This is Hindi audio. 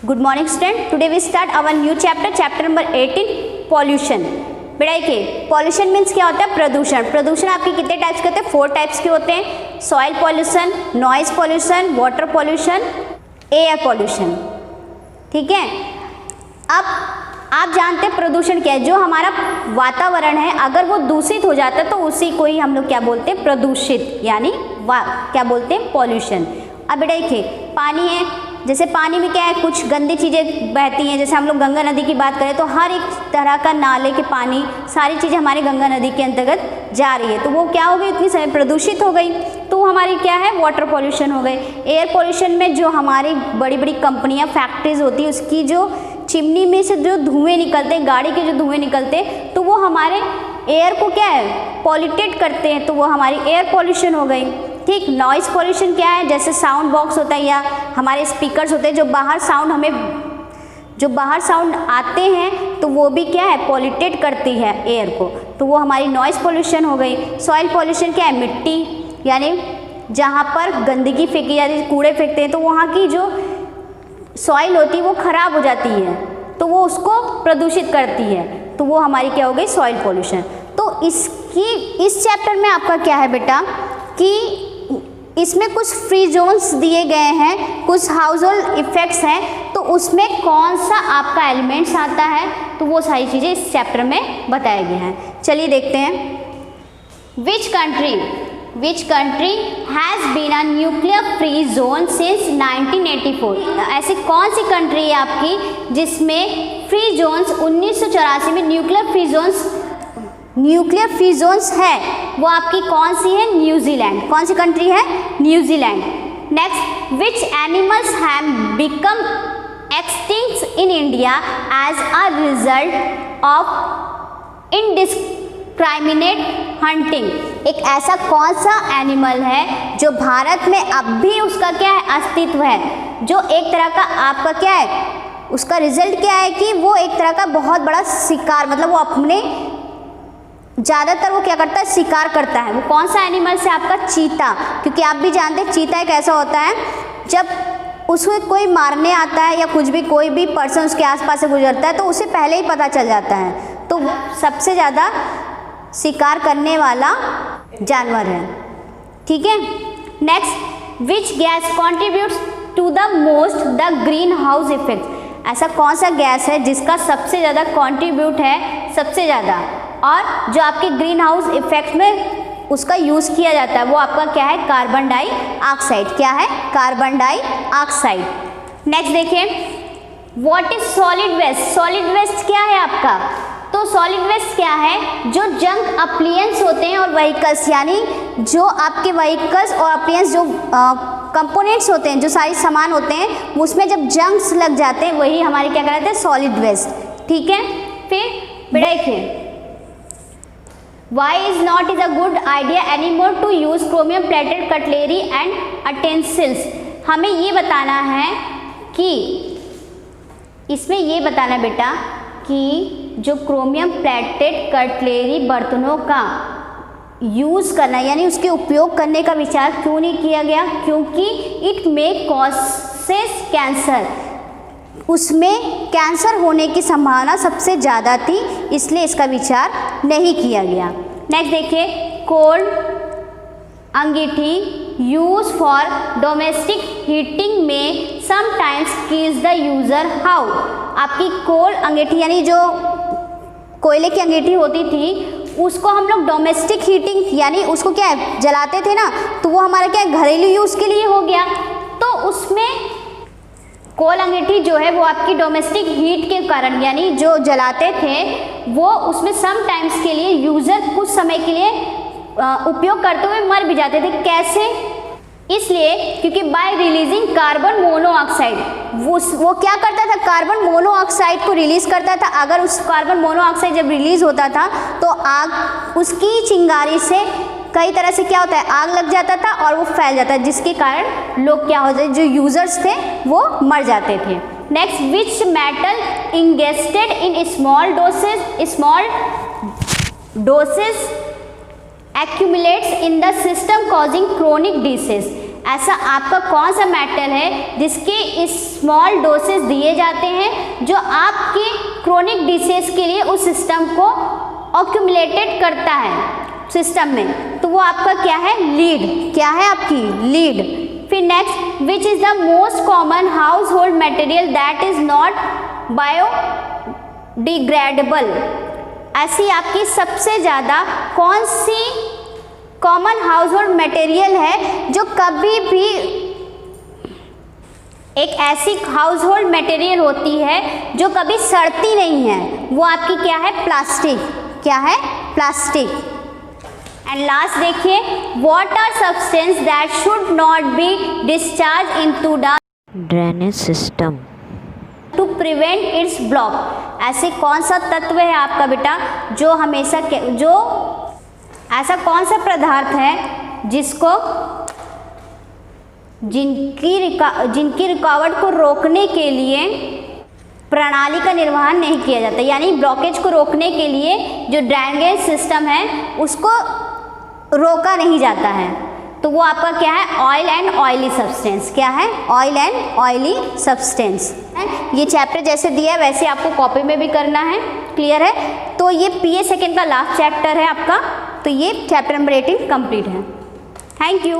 Good morning student, today we start our new chapter number 18 pollution. बेटा के पॉल्यूशन मीन्स क्या होता है? प्रदूषण। प्रदूषण आपके कितने टाइप्स के होते हैं? 4 टाइप्स के होते हैं। Soil pollution, noise pollution, water pollution, air pollution. ठीक है, अब आप जानते हैं प्रदूषण क्या है? जो हमारा वातावरण है अगर वो दूषित हो जाता है तो उसी को ही हम लोग क्या बोलते हैं? प्रदूषित, यानी क्या बोलते हैं? पॉल्यूशन। अब बेटा देखिए पानी है, जैसे पानी में क्या है? कुछ गंदी चीज़ें बहती हैं। जैसे हम लोग गंगा नदी की बात करें तो हर एक तरह का नाले के पानी, सारी चीज़ें हमारे गंगा नदी के अंतर्गत जा रही है, तो वो क्या हो गई? इतनी सारी प्रदूषित हो गई, तो हमारी क्या है? वाटर पॉल्यूशन हो गई। एयर पॉल्यूशन में जो हमारी बड़ी बड़ी कंपनियां, फैक्ट्रीज होती है, उसकी जो चिमनी में से जो धुएँ निकलते हैं, गाड़ी के जो धुएँ निकलते हैं, तो वो हमारे एयर को क्या है? पॉल्यूटेट करते हैं, तो वो हमारी एयर पॉल्यूशन हो गई। ठीक, नॉइज़ पॉल्यूशन क्या है? जैसे साउंड बॉक्स होता है या हमारे स्पीकर्स होते हैं, जो बाहर साउंड आते हैं तो वो भी क्या है? पॉल्यूटेट करती है एयर को, तो वो हमारी नॉइज़ पॉल्यूशन हो गई। सॉइल पॉल्यूशन क्या है? मिट्टी, यानी जहाँ पर गंदगी फेंकी जाती है, कूड़े फेंकते हैं, तो वहाँ की जो सॉइल होती है वो ख़राब हो जाती है, तो वो उसको प्रदूषित करती है, तो वो हमारी क्या हो गई? Soil pollution. तो इस चैप्टर में आपका क्या है बेटा कि इसमें कुछ फ्री जोन्स दिए गए हैं, कुछ हाउस होल्ड इफेक्ट्स हैं, तो उसमें कौन सा आपका एलिमेंट्स आता है, तो वो सारी चीज़ें इस चैप्टर में बताए गए हैं। चलिए देखते हैं। Which country has been a nuclear free zone since 1984? ऐसी कौन सी कंट्री है आपकी जिसमें फ्री जोन्स 1984 में न्यूक्लियर फ्री जोन्स है? वो आपकी कौन सी है? न्यूजीलैंड। कौन सी कंट्री है? New Zealand. Next, which animals have become extinct in India as a result of indiscriminate hunting? एक ऐसा कौन सा एनिमल है जो भारत में अब भी उसका क्या है? अस्तित्व है, जो एक तरह का आपका क्या है? उसका रिजल्ट क्या है कि वो एक तरह का बहुत बड़ा शिकार, मतलब वो अपने ज़्यादातर वो क्या करता है? शिकार करता है। वो कौन सा एनिमल से? आपका चीता। क्योंकि आप भी जानते हैं चीता एक ऐसा होता है, जब उसको कोई मारने आता है या कुछ भी, कोई भी पर्सन उसके आसपास से गुजरता है तो उसे पहले ही पता चल जाता है, तो सबसे ज़्यादा शिकार करने वाला जानवर है। ठीक है, next, which gas contributes to the most the green house effect? ऐसा कौन सा गैस है जिसका सबसे ज़्यादा कॉन्ट्रीब्यूट है, सबसे ज़्यादा, और जो आपके ग्रीन हाउस इफेक्ट में उसका यूज़ किया जाता है, वो आपका क्या है? Carbon dioxide. क्या है? Carbon dioxide. नेक्स्ट देखिए, what is solid waste? Solid waste क्या है आपका? तो सॉलिड वेस्ट क्या है? जो जंक अप्लियंस होते हैं और व्हीकल्स, यानी जो आपके व्हीकल्स और अप्लियंस जो कंपोनेंट्स होते हैं, जो सारे सामान होते हैं, उसमें जब जंक्स लग जाते हैं, वही हमारे क्या कहते हैं? Solid waste. ठीक है, फिर देखिए, Why is not is a good idea anymore to use chromium plated cutlery and utensils? हमें ये बताना है कि इसमें ये बताना बेटा कि जो क्रोमियम प्लेटेड कटलेरी बर्तनों का यूज़ करना, यानी उसके उपयोग करने का विचार क्यों नहीं किया गया? क्योंकि इट मे कॉजेस कैंसर, उसमें कैंसर होने की संभावना सबसे ज़्यादा थी, इसलिए इसका विचार नहीं किया गया। नेक्स्ट देखिए, cold angithi use for domestic heating में sometimes kills the user. How? आपकी कोल्ड अंगीठी, यानी जो कोयले की अंगीठी होती थी, उसको हम लोग डोमेस्टिक हीटिंग, यानी उसको क्या है? जलाते थे ना, तो वो हमारा क्या है? घरेलू यूज़ के लिए हो गया, तो उसमें कोल अंगीठी जो है वो आपकी डोमेस्टिक हीट के कारण, यानी जो जलाते थे वो उसमें सम टाइम्स के लिए यूज़र कुछ समय के लिए उपयोग करते हुए मर भी जाते थे। कैसे? इसलिए क्योंकि बाय रिलीजिंग कार्बन मोनोऑक्साइड, वो क्या करता था? कार्बन मोनोऑक्साइड को रिलीज़ करता था। अगर उस कार्बन मोनोऑक्साइड जब रिलीज़ होता था तो आग, उसकी चिंगारी से कई तरह से क्या होता है? आग लग जाता था और वो फैल जाता है, जिसके कारण लोग क्या होते, जो यूजर्स थे वो मर जाते थे। Next, which metal ingested in small doses accumulates in the system causing chronic disease? ऐसा आपका कौन सा मेटल है जिसके स्मॉल डोसेस दिए जाते हैं जो आपके क्रोनिक डिसीज के लिए उस सिस्टम को ऑक्यूमुलेटेड करता है सिस्टम में, तो वो आपका क्या है, लीड। क्या है आपकी, लीड। फिर next, which is the most common house hold material that is not biodegradable. ऐसी आपकी सबसे ज़्यादा कौन सी कॉमन हाउस होल्ड मटेरियल है जो कभी भी, एक ऐसी हाउस होल्ड मटेरियल होती है जो कभी सड़ती नहीं है, वो आपकी क्या है, प्लास्टिक। क्या है, प्लास्टिक। एंड लास्ट देखिए, what are substance that should not be discharge into the drainage system to prevent its block. ऐसे कौन सा तत्व है आपका बेटा जो हमेशा जो ऐसा कौन सा पदार्थ है जिसको जिनकी रुकावट को रोकने के लिए प्रणाली का निर्वहन नहीं किया जाता, यानी ब्लॉकेज को रोकने के लिए जो ड्रेनेज सिस्टम है उसको रोका नहीं जाता है, तो वो आपका क्या है, ऑयल एंड ऑयली सब्सटेंस। क्या है, ऑयल एंड ऑयली सब्सटेंस। ये चैप्टर जैसे दिया है वैसे आपको कॉपी में भी करना है, क्लियर है। तो ये PA सेकेंड का लास्ट चैप्टर है आपका, तो ये चैप्टर नंबर 18 कंप्लीट है। Thank you.